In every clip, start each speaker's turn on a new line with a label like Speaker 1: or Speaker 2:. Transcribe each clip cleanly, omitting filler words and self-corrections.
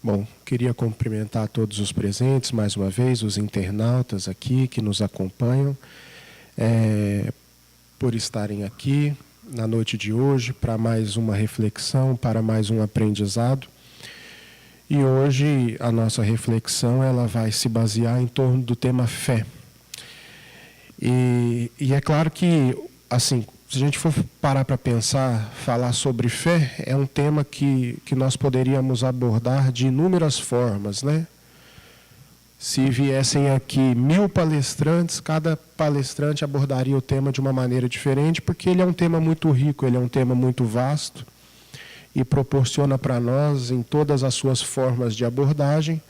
Speaker 1: Bom, queria cumprimentar todos os presentes, mais uma vez, os internautas aqui que nos acompanham, por estarem aqui na noite de hoje para mais uma reflexão, para mais um aprendizado. E hoje a nossa reflexão ela vai se basear em torno do tema fé. E é claro que, assim, se a gente for parar para pensar, falar sobre fé, é um tema que nós poderíamos abordar de inúmeras formas, né? Se viessem aqui 1000 palestrantes, cada palestrante abordaria o tema de uma maneira diferente, porque ele é um tema muito rico, ele é um tema muito vasto e proporciona para nós, em todas as suas formas de abordagem,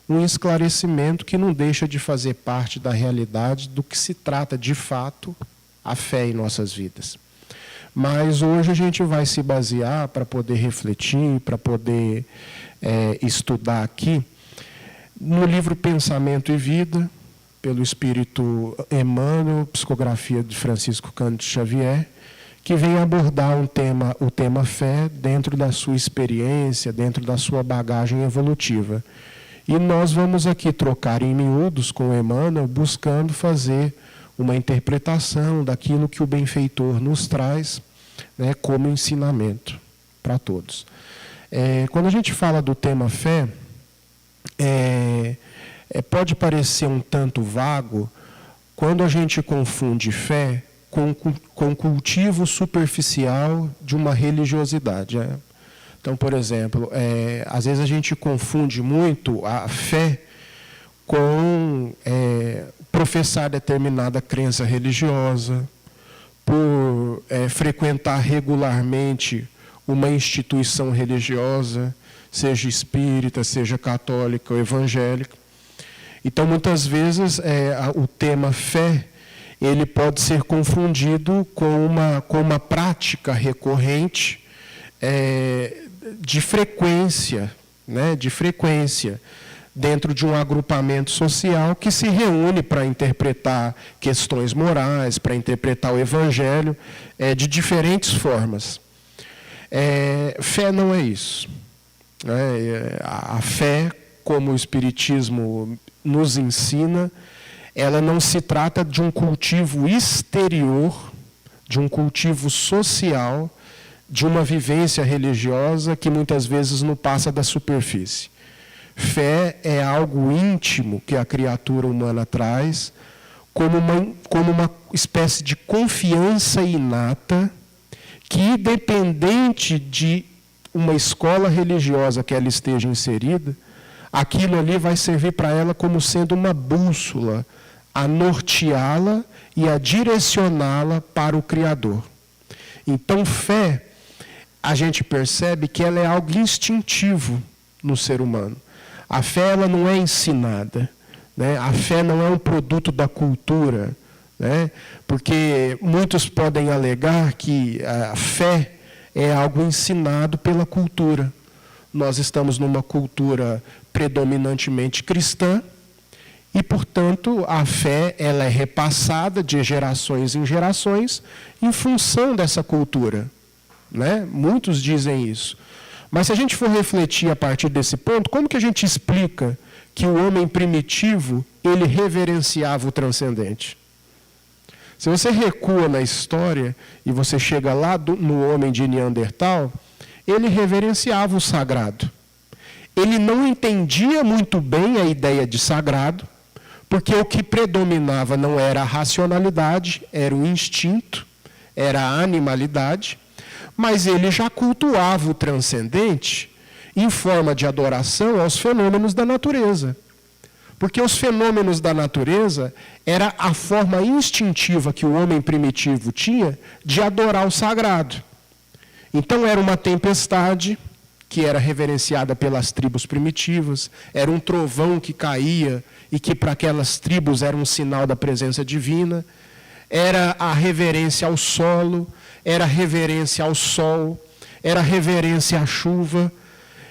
Speaker 1: um esclarecimento que não deixa de fazer parte da realidade do que se trata de fato a fé em nossas vidas. Mas hoje a gente vai se basear para poder refletir, para poder estudar aqui, no livro Pensamento e Vida, pelo Espírito Emmanuel, psicografia de Francisco Cândido Xavier, que vem abordar o tema fé dentro da sua experiência, dentro da sua bagagem evolutiva. E nós vamos aqui trocar em miúdos com o Emmanuel, buscando fazer uma interpretação daquilo que o benfeitor nos traz, né, como ensinamento para todos. Quando a gente fala do tema fé, pode parecer um tanto vago quando a gente confunde fé com cultivo superficial de uma religiosidade. Então, por exemplo, às vezes a gente confunde muito a fé com professar determinada crença religiosa, por frequentar regularmente uma instituição religiosa, seja espírita, seja católica ou evangélica. Então, muitas vezes, o tema fé ele pode ser confundido com uma prática recorrente de frequência, né, dentro de um agrupamento social que se reúne para interpretar questões morais, para interpretar o Evangelho de diferentes formas. Fé não é isso. A fé, como o Espiritismo nos ensina, ela não se trata de um cultivo exterior, de um cultivo social, de uma vivência religiosa que muitas vezes não passa da superfície. Fé é algo íntimo que a criatura humana traz, como uma espécie de confiança inata, que, independente de uma escola religiosa que ela esteja inserida, aquilo ali vai servir para ela como sendo uma bússola, a norteá-la e a direcioná-la para o Criador. Então, fé, a gente percebe que ela é algo instintivo no ser humano. A fé ela não é ensinada, né? A fé não é um produto da cultura, né? Porque muitos podem alegar que a fé é algo ensinado pela cultura. Nós estamos numa cultura predominantemente cristã e, portanto, a fé ela é repassada de gerações em gerações em função dessa cultura, né? Muitos dizem isso. Mas se a gente for refletir a partir desse ponto, como que a gente explica que o homem primitivo, ele reverenciava o transcendente? Se você recua na história e você chega lá no homem de Neandertal, ele reverenciava o sagrado. Ele não entendia muito bem a ideia de sagrado, porque o que predominava não era a racionalidade, era o instinto, era a animalidade, mas ele já cultuava o transcendente em forma de adoração aos fenômenos da natureza. Porque os fenômenos da natureza era a forma instintiva que o homem primitivo tinha de adorar o sagrado. Então era uma tempestade que era reverenciada pelas tribos primitivas, era um trovão que caía e que para aquelas tribos era um sinal da presença divina, era a reverência ao solo, era a reverência ao sol, era a reverência à chuva.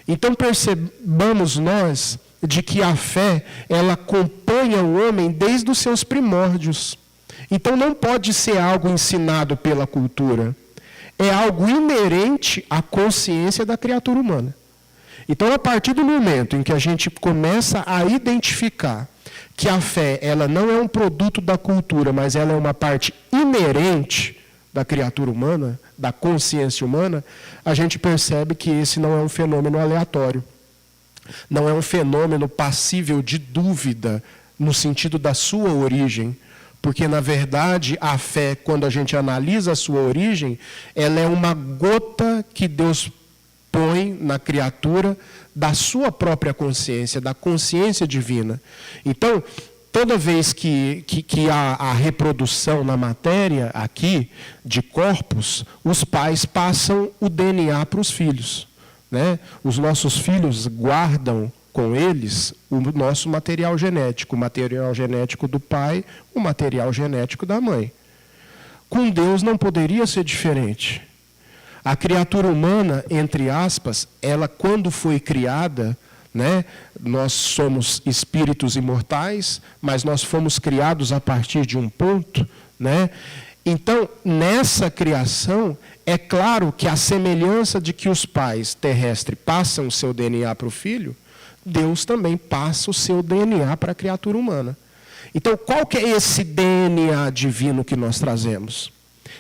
Speaker 1: Então percebamos nós de que a fé, ela acompanha o homem desde os seus primórdios. Então não pode ser algo ensinado pela cultura. É algo inerente à consciência da criatura humana. Então, a partir do momento em que a gente começa a identificar que a fé ela não é um produto da cultura, mas ela é uma parte inerente da criatura humana, da consciência humana, a gente percebe que esse não é um fenômeno aleatório. Não é um fenômeno passível de dúvida no sentido da sua origem, porque, na verdade, a fé, quando a gente analisa a sua origem, ela é uma gota que Deus põe na criatura da sua própria consciência, da consciência divina. Então, toda vez que há a reprodução na matéria, aqui, de corpos, os pais passam o DNA para os filhos, né? Os nossos filhos guardam com eles o nosso material genético, o material genético do pai, o material genético da mãe. Com Deus não poderia ser diferente. A criatura humana, entre aspas, ela quando foi criada, né, nós somos espíritos imortais, mas nós fomos criados a partir de um ponto, né? Então, nessa criação, é claro que a semelhança de que os pais terrestres passam o seu DNA para o filho, Deus também passa o seu DNA para a criatura humana. Então, qual que é esse DNA divino que nós trazemos?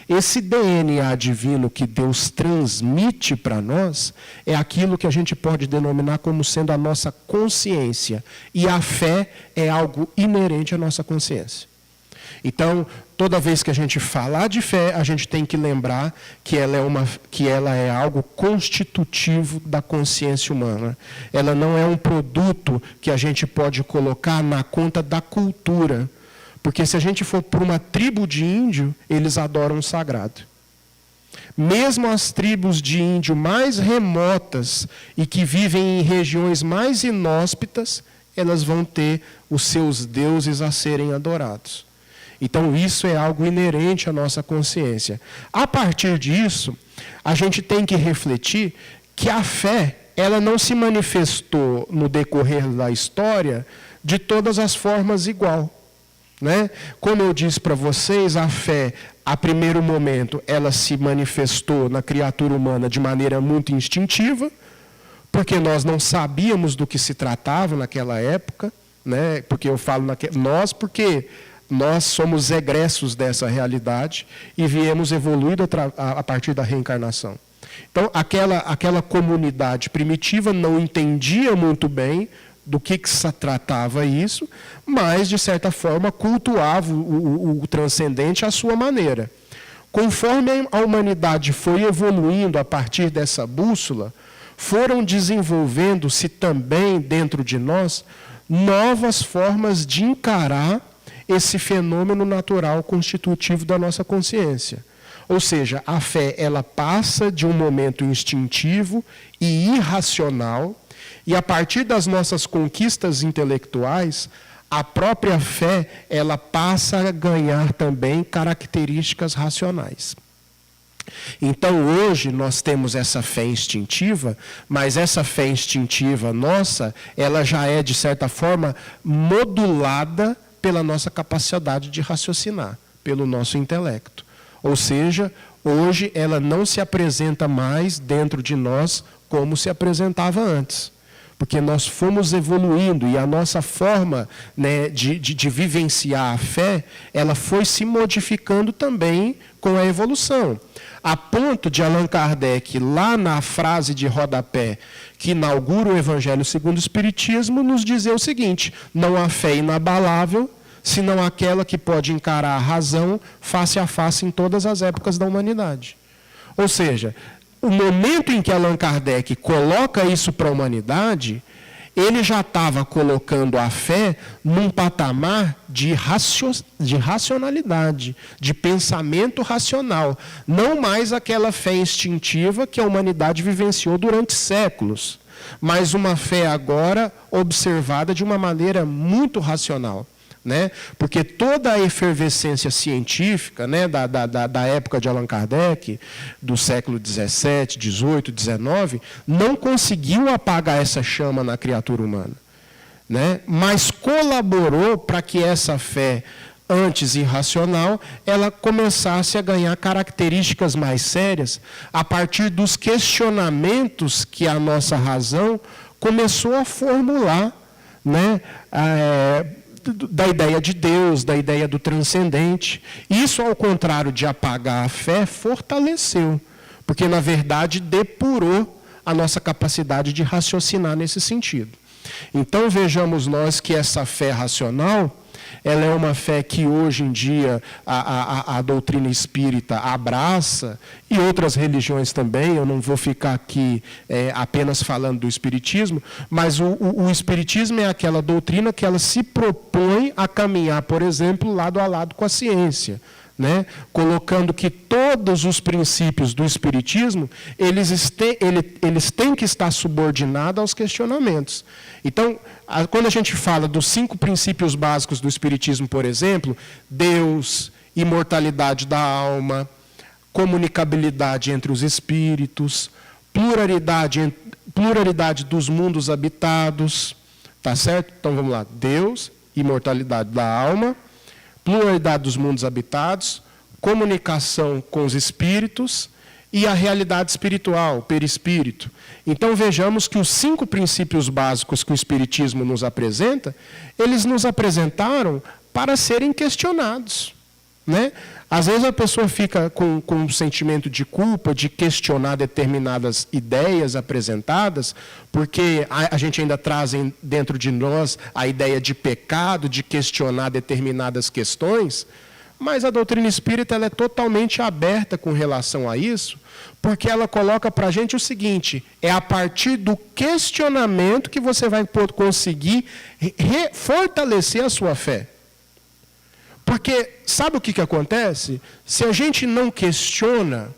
Speaker 1: Esse DNA divino que Deus transmite para nós é aquilo que a gente pode denominar como sendo a nossa consciência. E a fé é algo inerente à nossa consciência. Então, toda vez que a gente falar de fé, a gente tem que lembrar que ela é algo constitutivo da consciência humana. Ela não é um produto que a gente pode colocar na conta da cultura. Porque se a gente for para uma tribo de índio, eles adoram o sagrado. Mesmo as tribos de índio mais remotas e que vivem em regiões mais inóspitas, elas vão ter os seus deuses a serem adorados. Então, isso é algo inerente à nossa consciência. A partir disso, a gente tem que refletir que a fé, ela não se manifestou no decorrer da história de todas as formas igual, né? Como eu disse para vocês, a fé, a primeiro momento, ela se manifestou na criatura humana de maneira muito instintiva, porque nós não sabíamos do que se tratava naquela época, né? Porque eu falo nós, porque nós somos egressos dessa realidade e viemos evoluído a partir da reencarnação. Então, aquela comunidade primitiva não entendia muito bem do que se tratava isso, mas, de certa forma, cultuava o transcendente à sua maneira. Conforme a humanidade foi evoluindo a partir dessa bússola, foram desenvolvendo-se também dentro de nós novas formas de encarar esse fenômeno natural constitutivo da nossa consciência. Ou seja, a fé ela passa de um momento instintivo e irracional, e a partir das nossas conquistas intelectuais, a própria fé ela passa a ganhar também características racionais. Então, hoje, nós temos essa fé instintiva, mas essa fé instintiva nossa, ela já é, de certa forma, modulada pela nossa capacidade de raciocinar, pelo nosso intelecto. Ou seja, hoje ela não se apresenta mais dentro de nós como se apresentava antes. Porque nós fomos evoluindo e a nossa forma, né, de vivenciar a fé, ela foi se modificando também com a evolução. A ponto de Allan Kardec, lá na frase de rodapé, que inaugura o Evangelho segundo o Espiritismo, nos dizer o seguinte: não há fé inabalável, senão aquela que pode encarar a razão face a face em todas as épocas da humanidade. Ou seja, o momento em que Allan Kardec coloca isso para a humanidade, ele já estava colocando a fé num patamar de racionalidade, de pensamento racional. Não mais aquela fé instintiva que a humanidade vivenciou durante séculos, mas uma fé agora observada de uma maneira muito racional. Né? Porque toda a efervescência científica, né, da época de Allan Kardec, do século XVII, XVIII, XIX, não conseguiu apagar essa chama na criatura humana, né? Mas colaborou para que essa fé antes irracional, ela começasse a ganhar características mais sérias a partir dos questionamentos que a nossa razão começou a formular, né? Da ideia de Deus, da ideia do transcendente. Isso, ao contrário de apagar a fé, fortaleceu, porque, na verdade, depurou a nossa capacidade de raciocinar nesse sentido. Então, vejamos nós que essa fé racional, ela é uma fé que hoje em dia a doutrina espírita abraça, e outras religiões também. Eu não vou ficar aqui apenas falando do espiritismo, mas o espiritismo é aquela doutrina que ela se propõe a caminhar, por exemplo, lado a lado com a ciência, né? Colocando que todos os princípios do espiritismo, eles têm que estar subordinados aos questionamentos. Então, quando a gente fala dos 5 princípios básicos do espiritismo, por exemplo, Deus, imortalidade da alma, comunicabilidade entre os espíritos, pluralidade dos mundos habitados, tá certo? Então vamos lá, Deus, imortalidade da alma, pluralidade dos mundos habitados, comunicação com os espíritos e a realidade espiritual, o perispírito. Então vejamos que os 5 princípios básicos que o espiritismo nos apresenta, eles nos apresentaram para serem questionados, né? Às vezes a pessoa fica com um sentimento de culpa de questionar determinadas ideias apresentadas, porque a gente ainda traz dentro de nós a ideia de pecado, de questionar determinadas questões, mas a doutrina espírita ela é totalmente aberta com relação a isso, porque ela coloca para a gente o seguinte: é a partir do questionamento que você vai conseguir fortalecer a sua fé. Porque sabe o que acontece? Se a gente não questiona,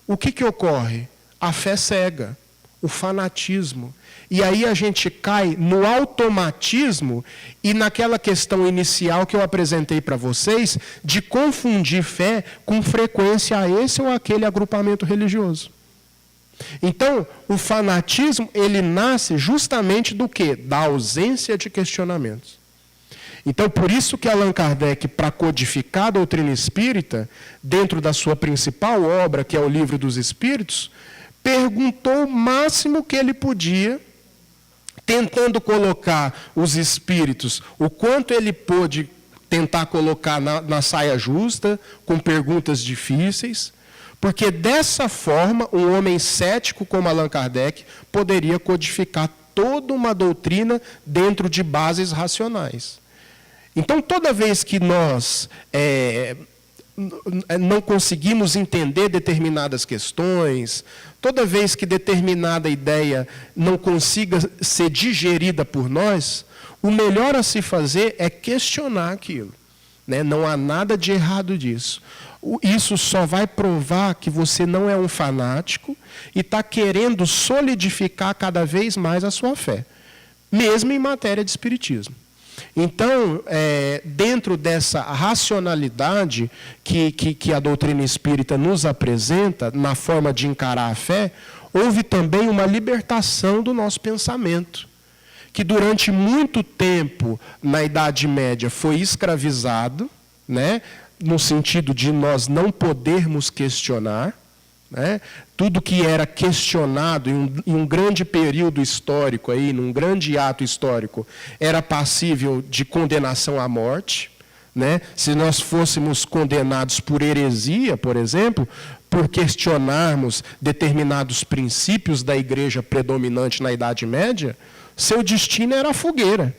Speaker 1: o que ocorre? A fé cega, o fanatismo. E aí a gente cai no automatismo e naquela questão inicial que eu apresentei para vocês, de confundir fé com frequência a esse ou aquele agrupamento religioso. Então, o fanatismo, ele nasce justamente do quê? Da ausência de questionamentos. Então, por isso que Allan Kardec, para codificar a doutrina espírita, dentro da sua principal obra, que é o Livro dos Espíritos, perguntou o máximo que ele podia, tentando colocar os espíritos, o quanto ele pôde tentar colocar na saia justa, com perguntas difíceis, porque dessa forma, um homem cético como Allan Kardec poderia codificar toda uma doutrina dentro de bases racionais. Então, toda vez que nós não conseguimos entender determinadas questões, toda vez que determinada ideia não consiga ser digerida por nós, o melhor a se fazer é questionar aquilo, né? Não há nada de errado disso. Isso só vai provar que você não é um fanático e está querendo solidificar cada vez mais a sua fé, mesmo em matéria de espiritismo. Então, dentro dessa racionalidade que a doutrina espírita nos apresenta, na forma de encarar a fé, houve também uma libertação do nosso pensamento, que durante muito tempo, na Idade Média, foi escravizado, né, no sentido de nós não podermos questionar, né? Tudo que era questionado em um grande período histórico, aí, num grande ato histórico, era passível de condenação à morte, né? Se nós fôssemos condenados por heresia, por exemplo, por questionarmos determinados princípios da igreja predominante na Idade Média, seu destino era a fogueira.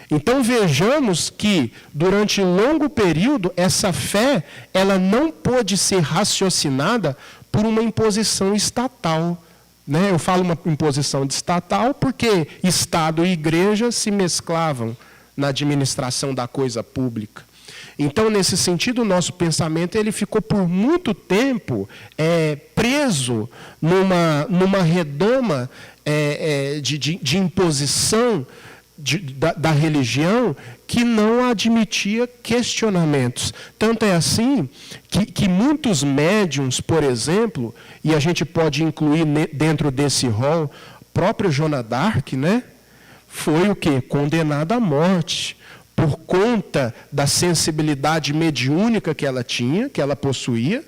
Speaker 1: Então vejamos que, durante longo período, essa fé ela não pôde ser raciocinada por uma imposição estatal, né? Eu falo uma imposição estatal porque Estado e igreja se mesclavam na administração da coisa pública. Então, nesse sentido, o nosso pensamento ele ficou por muito tempo preso numa redoma de imposição da religião que não admitia questionamentos. Tanto é assim que muitos médiuns, por exemplo, e a gente pode incluir dentro desse rol, próprio Joana d'Arc, né, foi o quê? Condenado à morte por conta da sensibilidade mediúnica que ela tinha, que ela possuía,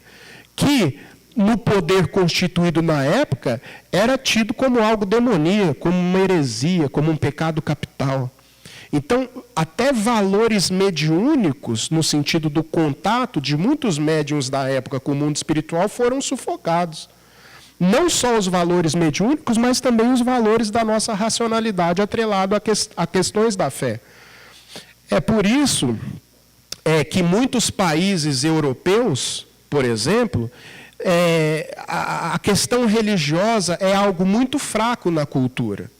Speaker 1: que no poder constituído na época era tido como algo demoníaco, como uma heresia, como um pecado capital. Então, até valores mediúnicos, no sentido do contato de muitos médiuns da época com o mundo espiritual, foram sufocados. Não só os valores mediúnicos, mas também os valores da nossa racionalidade atrelado a questões da fé. É por isso que muitos países europeus, por exemplo, a questão religiosa é algo muito fraco na cultura.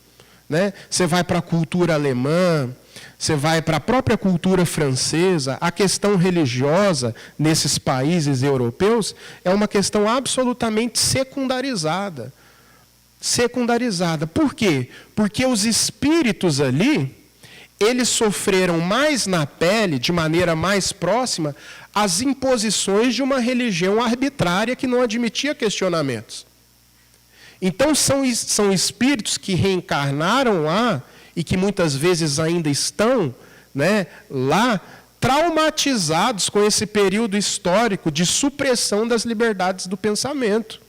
Speaker 1: Né? Você vai para a cultura alemã, você vai para a própria cultura francesa, a questão religiosa nesses países europeus é uma questão absolutamente secundarizada. Secundarizada. Por quê? Porque os espíritos ali, eles sofreram mais na pele, de maneira mais próxima, as imposições de uma religião arbitrária que não admitia questionamentos. Então, são espíritos que reencarnaram lá e que muitas vezes ainda estão, né, lá, traumatizados com esse período histórico de supressão das liberdades do pensamento.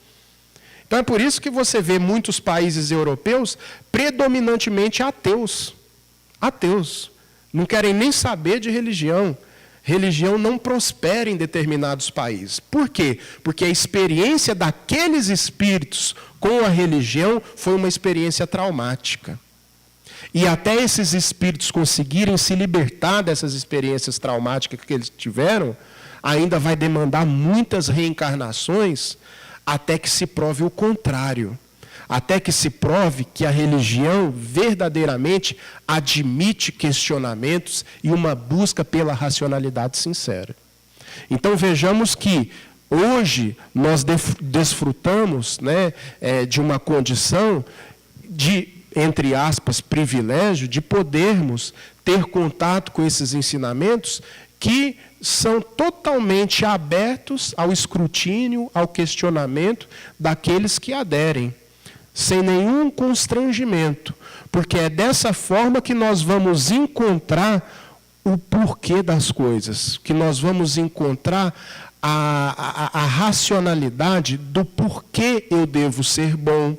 Speaker 1: Então, é por isso que você vê muitos países europeus predominantemente ateus. Ateus. Não querem nem saber de religião. Religião não prospera em determinados países. Por quê? Porque a experiência daqueles espíritos com a religião foi uma experiência traumática. E até esses espíritos conseguirem se libertar dessas experiências traumáticas que eles tiveram, ainda vai demandar muitas reencarnações até que se prove o contrário. Até que se prove que a religião verdadeiramente admite questionamentos e uma busca pela racionalidade sincera. Então vejamos que hoje nós desfrutamos, né, de uma condição de, entre aspas, privilégio, de podermos ter contato com esses ensinamentos que são totalmente abertos ao escrutínio, ao questionamento daqueles que aderem, sem nenhum constrangimento, porque é dessa forma que nós vamos encontrar o porquê das coisas, que nós vamos encontrar a racionalidade do porquê eu devo ser bom,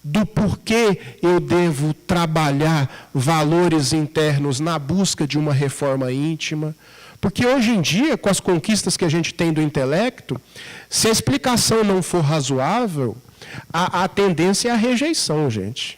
Speaker 1: do porquê eu devo trabalhar valores internos na busca de uma reforma íntima. Porque hoje em dia, com as conquistas que a gente tem do intelecto, se a explicação não for razoável, a tendência é a rejeição, gente.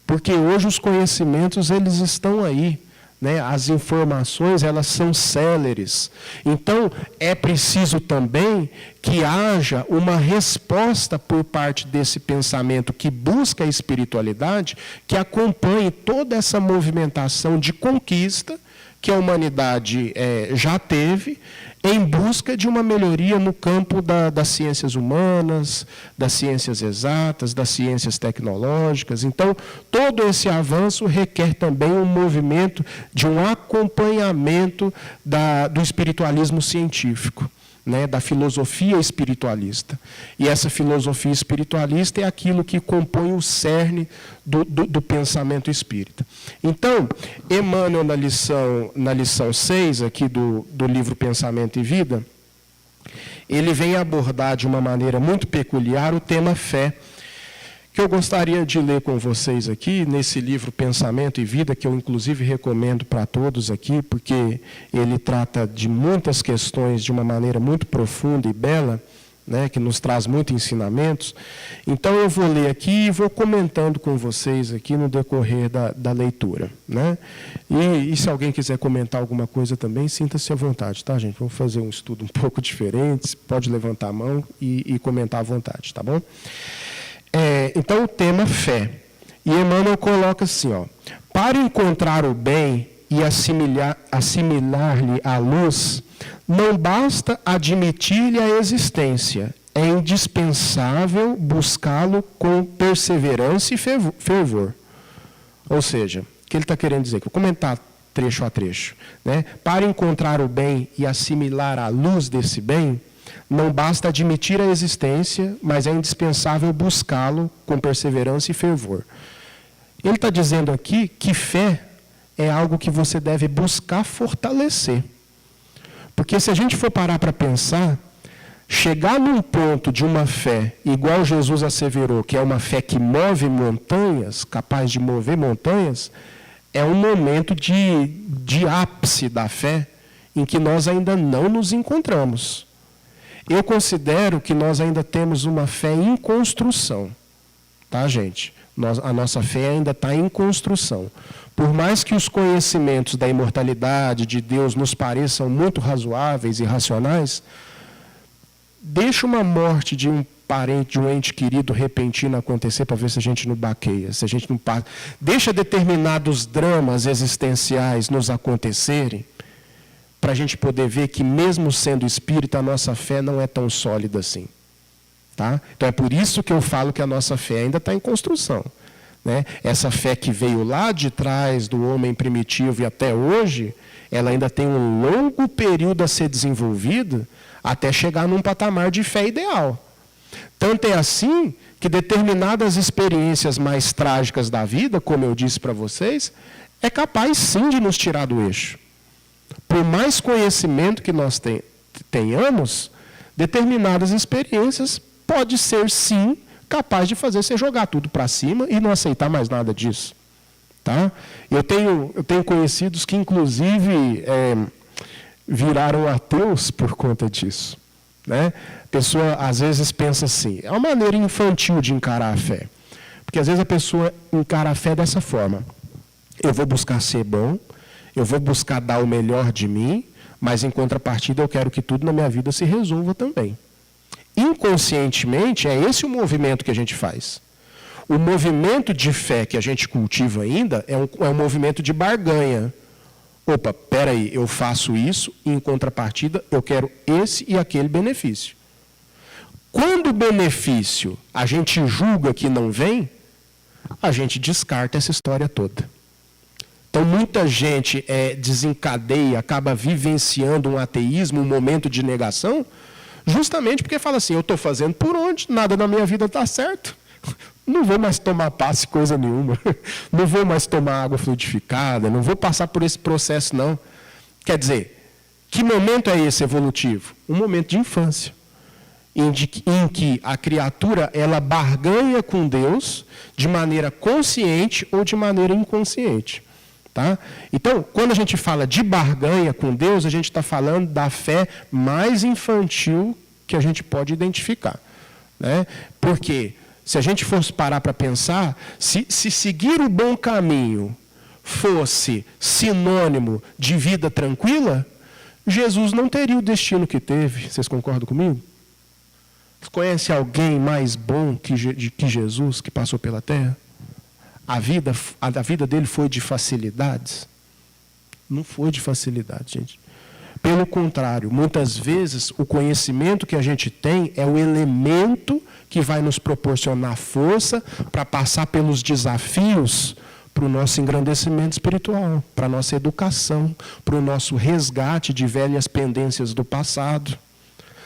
Speaker 1: Porque hoje os conhecimentos, eles estão aí, né? As informações, elas são céleres. Então, é preciso também que haja uma resposta por parte desse pensamento que busca a espiritualidade, que acompanhe toda essa movimentação de conquista que a humanidade já teve, em busca de uma melhoria no campo das ciências humanas, das ciências exatas, das ciências tecnológicas. Então, todo esse avanço requer também um movimento de um acompanhamento do espiritualismo científico, né, da filosofia espiritualista. E essa filosofia espiritualista é aquilo que compõe o cerne do pensamento espírita. Então, Emmanuel, na lição 6 aqui do livro Pensamento e Vida, ele vem abordar de uma maneira muito peculiar o tema fé, que eu gostaria de ler com vocês aqui, nesse livro Pensamento e Vida, que eu inclusive recomendo para todos aqui, porque ele trata de muitas questões de uma maneira muito profunda e bela, né, que nos traz muitos ensinamentos. Então eu vou ler aqui e vou comentando com vocês aqui no decorrer da leitura. Né? E se alguém quiser comentar alguma coisa também, sinta-se à vontade, tá, gente? Vamos fazer um estudo um pouco diferente, pode levantar a mão e comentar à vontade, tá bom? Então, o tema fé. E Emmanuel coloca assim, ó, para encontrar o bem e assimilar-lhe a luz, não basta admitir-lhe a existência, é indispensável buscá-lo com perseverança e fervor. Ou seja, o que ele está querendo dizer? Vou comentar trecho a trecho. Né? Para encontrar o bem e assimilar a luz desse bem, não basta admitir a existência, mas é indispensável buscá-lo com perseverança e fervor. Ele está dizendo aqui que fé é algo que você deve buscar fortalecer. Porque se a gente for parar para pensar, chegar num ponto de uma fé, igual Jesus asseverou, que é uma fé que move montanhas, capaz de mover montanhas, é um momento de ápice da fé em que nós ainda não nos encontramos. Eu considero que nós ainda temos uma fé em construção. Tá, gente? A nossa fé ainda está em construção. Por mais que os conhecimentos da imortalidade de Deus nos pareçam muito razoáveis e racionais, deixa uma morte de um parente, de um ente querido repentino acontecer para ver se a gente não baqueia, se a gente não passa. Deixa determinados dramas existenciais nos acontecerem, para a gente poder ver que, mesmo sendo espírita, a nossa fé não é tão sólida assim. Tá? Então é por isso que eu falo que a nossa fé ainda está em construção. Né? Essa fé que veio lá de trás do homem primitivo e até hoje, ela ainda tem um longo período a ser desenvolvida até chegar num patamar de fé ideal. Tanto é assim que determinadas experiências mais trágicas da vida, como eu disse para vocês, é capaz sim de nos tirar do eixo. Por mais conhecimento que nós tenhamos, determinadas experiências pode ser sim capaz de fazer você jogar tudo para cima e não aceitar mais nada disso. Tá? Eu tenho conhecidos que, inclusive, viraram ateus por conta disso. Né? A pessoa, às vezes, pensa assim, é uma maneira infantil de encarar a fé. Porque, às vezes, a pessoa encara a fé dessa forma. Eu vou buscar ser bom, eu vou buscar dar o melhor de mim, mas, em contrapartida, eu quero que tudo na minha vida se resolva também. Inconscientemente, é esse o movimento que a gente faz. O movimento de fé que a gente cultiva ainda é um movimento de barganha. Opa, peraí, eu faço isso e, em contrapartida, eu quero esse e aquele benefício. Quando o benefício a gente julga que não vem, a gente descarta essa história toda. Então, muita gente desencadeia, acaba vivenciando um ateísmo, um momento de negação, justamente porque fala assim, eu estou fazendo por onde, nada na minha vida está certo. Não vou mais tomar passe coisa nenhuma, não vou mais tomar água fluidificada, não vou passar por esse processo não. Quer dizer, que momento é esse evolutivo? Um momento de infância, em que a criatura ela barganha com Deus de maneira consciente ou de maneira inconsciente. Tá? Então, quando a gente fala de barganha com Deus, a gente está falando da fé mais infantil que a gente pode identificar. Né? Porque, se a gente fosse parar para pensar, se seguir o bom caminho fosse sinônimo de vida tranquila, Jesus não teria o destino que teve. Vocês concordam comigo? Você conhece alguém mais bom que Jesus que passou pela terra? A vida dele foi de facilidades? Não foi de facilidade, gente. Pelo contrário, muitas vezes o conhecimento que a gente tem é o elemento que vai nos proporcionar força para passar pelos desafios para o nosso engrandecimento espiritual, para a nossa educação, para o nosso resgate de velhas pendências do passado.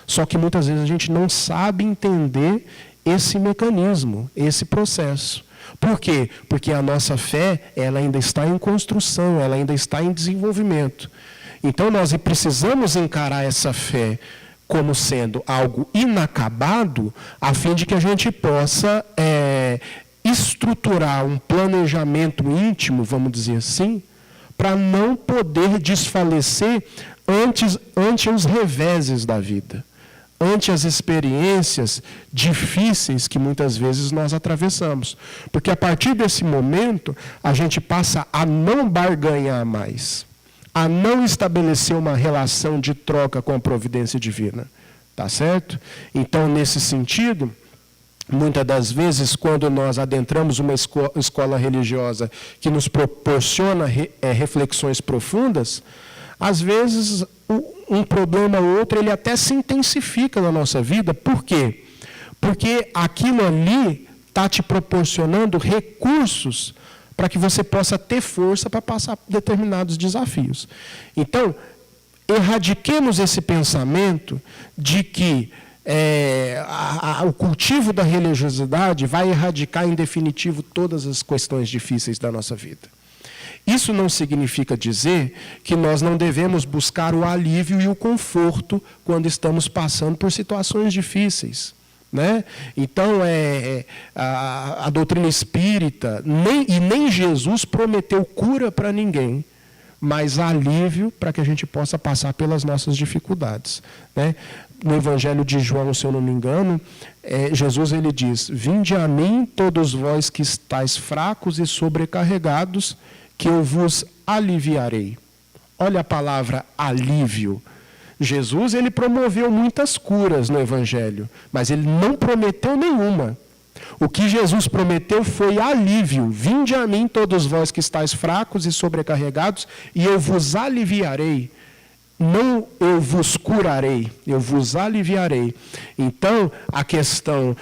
Speaker 1: Só que muitas vezes a gente não sabe entender esse mecanismo, esse processo. Por quê? Porque a nossa fé ela ainda está em construção, ela ainda está em desenvolvimento. Então, nós precisamos encarar essa fé como sendo algo inacabado, a fim de que a gente possa estruturar um planejamento íntimo, vamos dizer assim, para não poder desfalecer ante os reveses da vida, ante as experiências difíceis que muitas vezes nós atravessamos. Porque a partir desse momento, a gente passa a não barganhar mais, a não estabelecer uma relação de troca com a providência divina. Tá certo? Então, nesse sentido, muitas das vezes, quando nós adentramos uma escola religiosa que nos proporciona reflexões profundas, às vezes um problema ou outro ele até se intensifica na nossa vida. Por quê? Porque aquilo ali está te proporcionando recursos para que você possa ter força para passar determinados desafios. Então, erradiquemos esse pensamento de que o cultivo da religiosidade vai erradicar em definitivo todas as questões difíceis da nossa vida. Isso não significa dizer que nós não devemos buscar o alívio e o conforto quando estamos passando por situações difíceis, né? Então, a doutrina espírita, nem Jesus prometeu cura para ninguém, mas alívio para que a gente possa passar pelas nossas dificuldades, né? No Evangelho de João, se eu não me engano, Jesus ele diz: vinde a mim todos vós que estáis fracos e sobrecarregados, que eu vos aliviarei. Olha a palavra alívio. Jesus ele promoveu muitas curas no Evangelho, mas ele não prometeu nenhuma. O que Jesus prometeu foi alívio. Vinde a mim todos vós que estáis fracos e sobrecarregados, e eu vos aliviarei. Não eu vos curarei, eu vos aliviarei. Então, a questão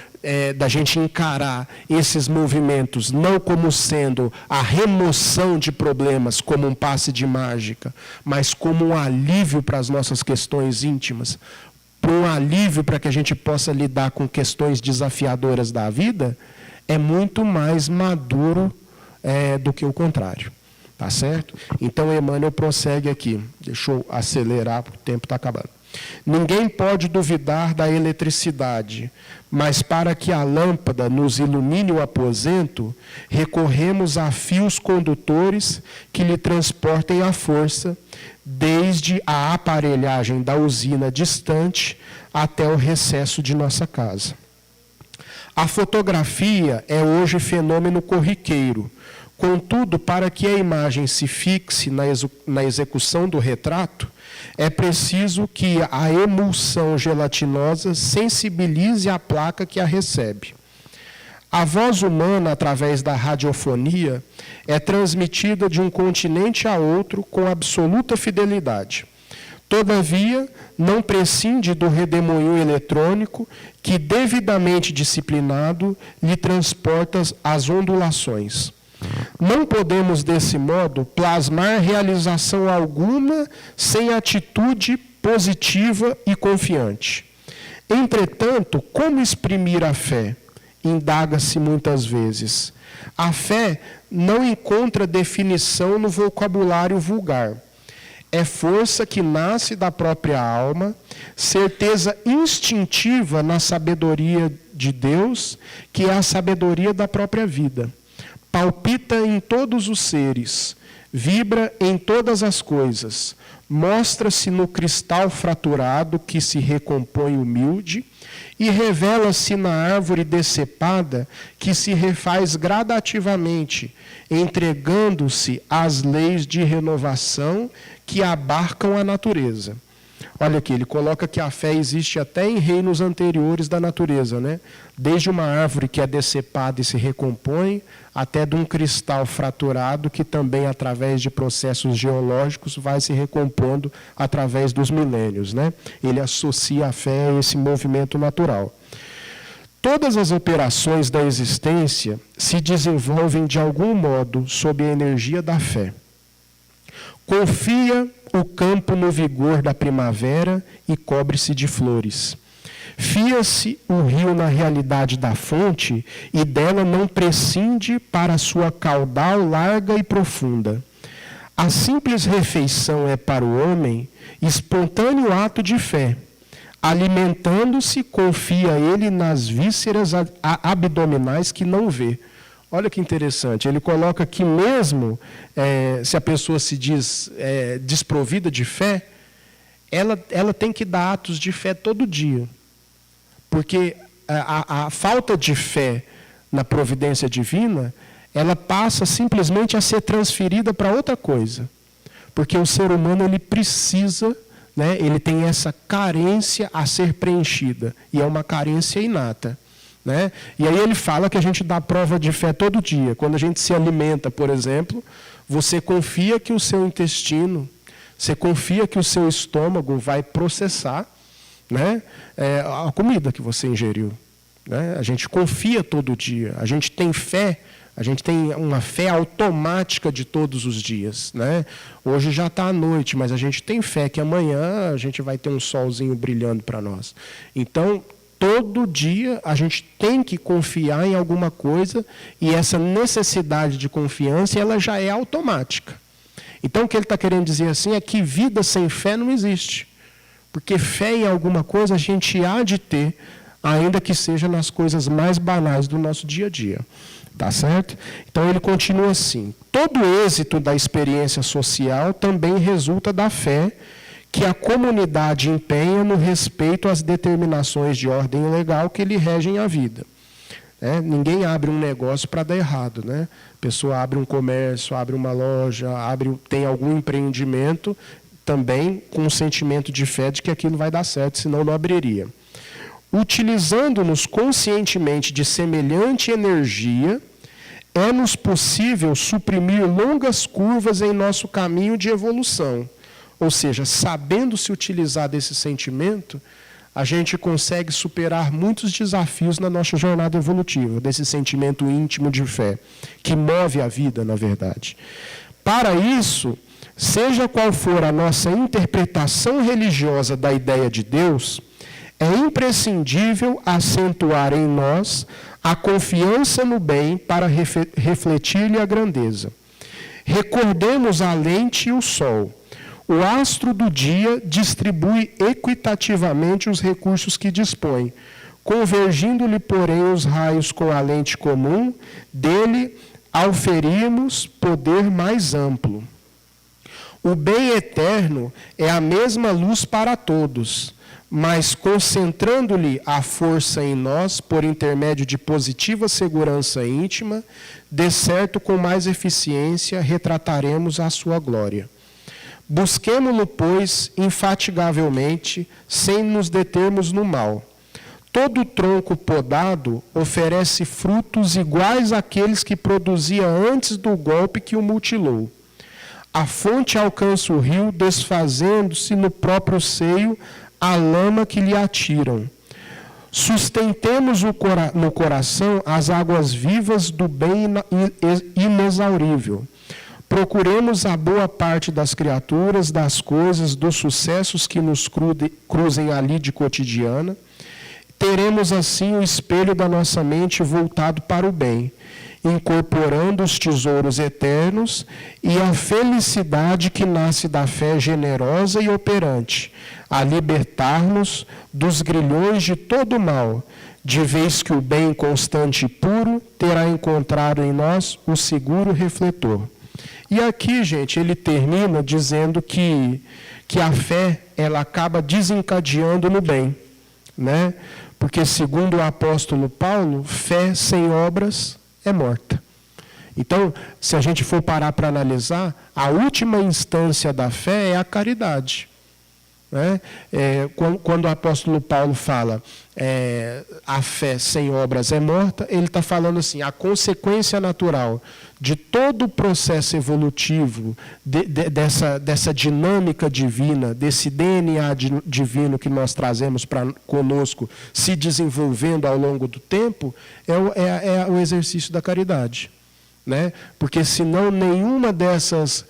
Speaker 1: da gente encarar esses movimentos não como sendo a remoção de problemas, como um passe de mágica, mas como um alívio para as nossas questões íntimas, um alívio para que a gente possa lidar com questões desafiadoras da vida, é muito mais maduro do que o contrário. Tá certo? Então, Emmanuel prossegue aqui. Deixa eu acelerar, porque o tempo está acabando. Ninguém pode duvidar da eletricidade, mas para que a lâmpada nos ilumine o aposento, recorremos a fios condutores que lhe transportem a força, desde a aparelhagem da usina distante até o recesso de nossa casa. A fotografia é hoje fenômeno corriqueiro. Contudo, para que a imagem se fixe na execução do retrato, é preciso que a emulsão gelatinosa sensibilize a placa que a recebe. A voz humana, através da radiofonia, é transmitida de um continente a outro com absoluta fidelidade. Todavia, não prescinde do redemoinho eletrônico que, devidamente disciplinado, lhe transporta as ondulações. Não podemos, desse modo, plasmar realização alguma sem atitude positiva e confiante. Entretanto, como exprimir a fé? Indaga-se muitas vezes. A fé não encontra definição no vocabulário vulgar. É força que nasce da própria alma, certeza instintiva na sabedoria de Deus, que é a sabedoria da própria vida. Palpita em todos os seres, vibra em todas as coisas, mostra-se no cristal fraturado que se recompõe humilde e revela-se na árvore decepada que se refaz gradativamente, entregando-se às leis de renovação que abarcam a natureza. Olha aqui, ele coloca que a fé existe até em reinos anteriores da natureza, né? Desde uma árvore que é decepada e se recompõe, até de um cristal fraturado que também, através de processos geológicos, vai se recompondo através dos milênios, né? Ele associa a fé a esse movimento natural. Todas as operações da existência se desenvolvem de algum modo sob a energia da fé. Confia o campo no vigor da primavera e cobre-se de flores. Fia-se o rio na realidade da fonte e dela não prescinde para sua caudal larga e profunda. A simples refeição é para o homem espontâneo ato de fé. Alimentando-se, confia ele nas vísceras abdominais que não vê. Olha que interessante, ele coloca que mesmo se a pessoa se diz desprovida de fé, ela tem que dar atos de fé todo dia. Porque a falta de fé na providência divina, ela passa simplesmente a ser transferida para outra coisa. Porque o ser humano ele precisa, né, ele tem essa carência a ser preenchida, e é uma carência inata. Né? E aí ele fala que a gente dá prova de fé todo dia. Quando a gente se alimenta, por exemplo, você confia que o seu intestino, você confia que o seu estômago vai processar, né, a comida que você ingeriu. Né? A gente confia todo dia, a gente tem fé, a gente tem uma fé automática de todos os dias. Né? Hoje já está à noite, mas a gente tem fé que amanhã a gente vai ter um solzinho brilhando para nós. Então, Todo dia a gente tem que confiar em alguma coisa e essa necessidade de confiança ela já é automática. Então o que ele está querendo dizer assim é que vida sem fé não existe. Porque fé em alguma coisa a gente há de ter, ainda que seja nas coisas mais banais do nosso dia a dia. Tá certo? Então ele continua assim: todo êxito da experiência social também resulta da fé que a comunidade empenha no respeito às determinações de ordem legal que lhe regem a vida. Ninguém abre um negócio para dar errado. Né? A pessoa abre um comércio, abre uma loja, tem algum empreendimento, também com um sentimento de fé de que aquilo vai dar certo, senão não abriria. Utilizando-nos conscientemente de semelhante energia, é-nos possível suprimir longas curvas em nosso caminho de evolução. Ou seja, sabendo se utilizar desse sentimento, a gente consegue superar muitos desafios na nossa jornada evolutiva, desse sentimento íntimo de fé, que move a vida, na verdade. Para isso, seja qual for a nossa interpretação religiosa da ideia de Deus, é imprescindível acentuar em nós a confiança no bem para refletir-lhe a grandeza. Recordemos a lente e o sol. O astro do dia distribui equitativamente os recursos que dispõe, convergindo-lhe, porém, os raios com a lente comum, dele auferimos poder mais amplo. O bem eterno é a mesma luz para todos, mas concentrando-lhe a força em nós por intermédio de positiva segurança íntima, de certo com mais eficiência retrataremos a sua glória. Busquemo-lo, pois, infatigavelmente, sem nos determos no mal. Todo tronco podado oferece frutos iguais àqueles que produzia antes do golpe que o mutilou. A fonte alcança o rio, desfazendo-se no próprio seio a lama que lhe atiram. Sustentemos no coração as águas vivas do bem inexaurível. Procuremos a boa parte das criaturas, das coisas, dos sucessos que nos cruzem a lide cotidiana. Teremos assim o espelho da nossa mente voltado para o bem, incorporando os tesouros eternos e a felicidade que nasce da fé generosa e operante, a libertar-nos dos grilhões de todo o mal, de vez que o bem constante e puro terá encontrado em nós o seguro refletor. E aqui, gente, ele termina dizendo que a fé ela acaba desencadeando no bem, né? Porque, segundo o apóstolo Paulo, fé sem obras é morta. Então, se a gente for parar para analisar, a última instância da fé é a caridade. Né? Quando o apóstolo Paulo fala a fé sem obras é morta, ele está falando assim, a consequência natural de todo o processo evolutivo, dessa dinâmica divina, desse DNA divino que nós trazemos conosco, se desenvolvendo ao longo do tempo, é o exercício da caridade. Né? Porque senão nenhuma dessas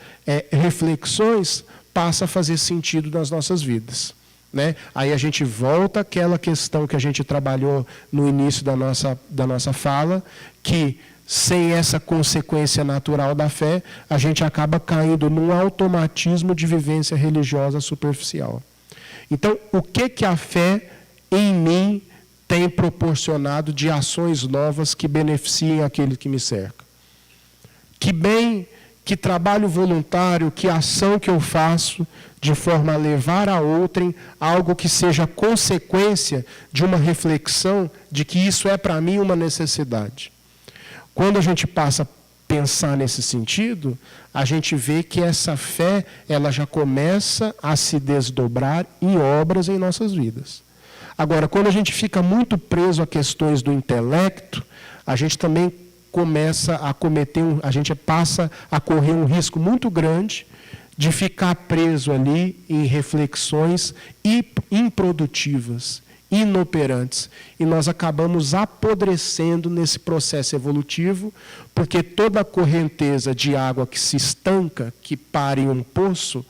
Speaker 1: reflexões passa a fazer sentido nas nossas vidas. Né? Aí a gente volta àquela questão que a gente trabalhou no início da nossa fala, que sem essa consequência natural da fé, a gente acaba caindo num automatismo de vivência religiosa superficial. Então, o que a fé em mim tem proporcionado de ações novas que beneficiem aquele que me cerca? Que bem, que trabalho voluntário, que ação que eu faço de forma a levar a outrem algo que seja consequência de uma reflexão de que isso é para mim uma necessidade. Quando a gente passa a pensar nesse sentido, a gente vê que essa fé ela já começa a se desdobrar em obras em nossas vidas. Agora, quando a gente fica muito preso a questões do intelecto, a gente também começa a a gente passa a correr um risco muito grande de ficar preso ali em reflexões improdutivas, inoperantes. E nós acabamos apodrecendo nesse processo evolutivo, porque toda correnteza de água que se estanca, que para em um poço,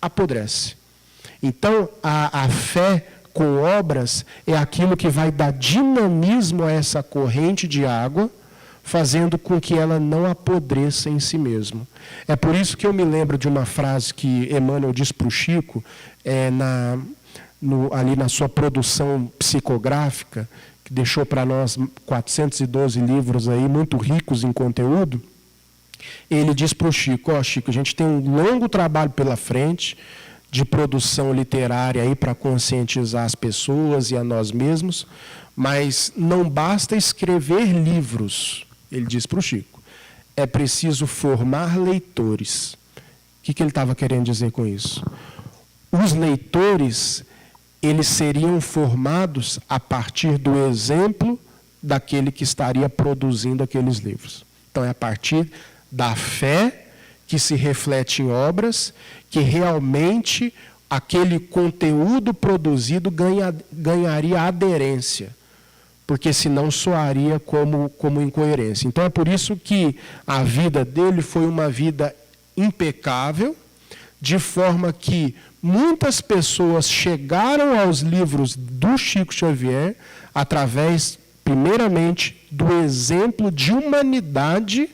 Speaker 1: apodrece. Então, a fé, com obras é aquilo que vai dar dinamismo a essa corrente de água, fazendo com que ela não apodreça em si mesma. É por isso que eu me lembro de uma frase que Emmanuel diz para o Chico, ali na sua produção psicográfica, que deixou para nós 412 livros aí, muito ricos em conteúdo. Ele diz para o Chico, Chico, a gente tem um longo trabalho pela frente de produção literária aí para conscientizar as pessoas e a nós mesmos, mas não basta escrever livros, ele diz para o Chico, é preciso formar leitores. O que ele estava querendo dizer com isso? Os leitores, eles seriam formados a partir do exemplo daquele que estaria produzindo aqueles livros. Então, é a partir da fé que se reflete em obras, que realmente aquele conteúdo produzido ganharia aderência, porque senão soaria como incoerência. Então é por isso que a vida dele foi uma vida impecável, de forma que muitas pessoas chegaram aos livros do Chico Xavier através, primeiramente, do exemplo de humanidade,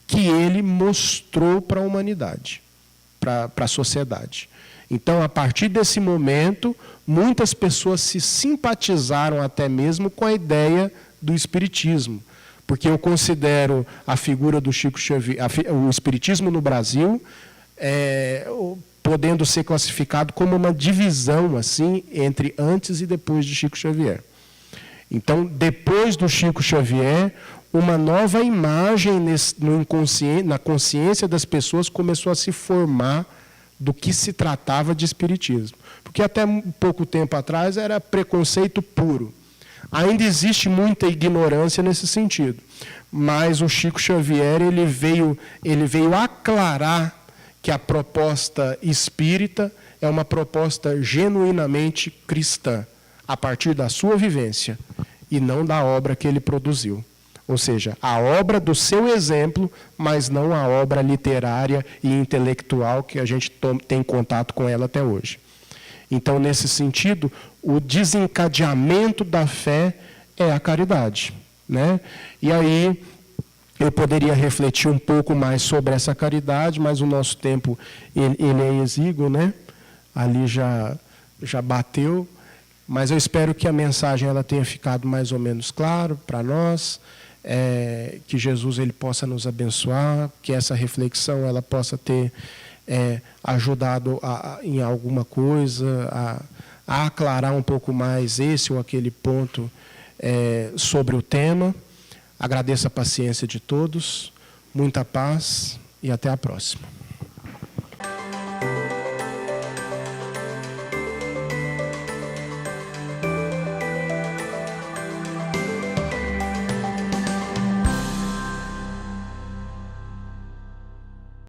Speaker 1: que ele mostrou para a humanidade, para a sociedade. Então, a partir desse momento, muitas pessoas se simpatizaram até mesmo com a ideia do espiritismo, porque eu considero a figura do Chico Xavier, o espiritismo no Brasil, podendo ser classificado como uma divisão assim entre antes e depois de Chico Xavier. Então, depois do Chico Xavier, uma nova imagem na consciência das pessoas começou a se formar do que se tratava de espiritismo. Porque até pouco tempo atrás era preconceito puro. Ainda existe muita ignorância nesse sentido. Mas o Chico Xavier ele veio aclarar que a proposta espírita é uma proposta genuinamente cristã, a partir da sua vivência, e não da obra que ele produziu. Ou seja, a obra do seu exemplo, mas não a obra literária e intelectual que a gente tem contato com ela até hoje. Então, nesse sentido, o desencadeamento da fé é a caridade, né? E aí, eu poderia refletir um pouco mais sobre essa caridade, mas o nosso tempo ele é exíguo, né? Ali já bateu, mas eu espero que a mensagem ela tenha ficado mais ou menos claro para nós. Que Jesus ele possa nos abençoar, que essa reflexão ela possa ter ajudado em alguma coisa, a aclarar um pouco mais esse ou aquele ponto sobre o tema. Agradeço a paciência de todos, muita paz e até a próxima.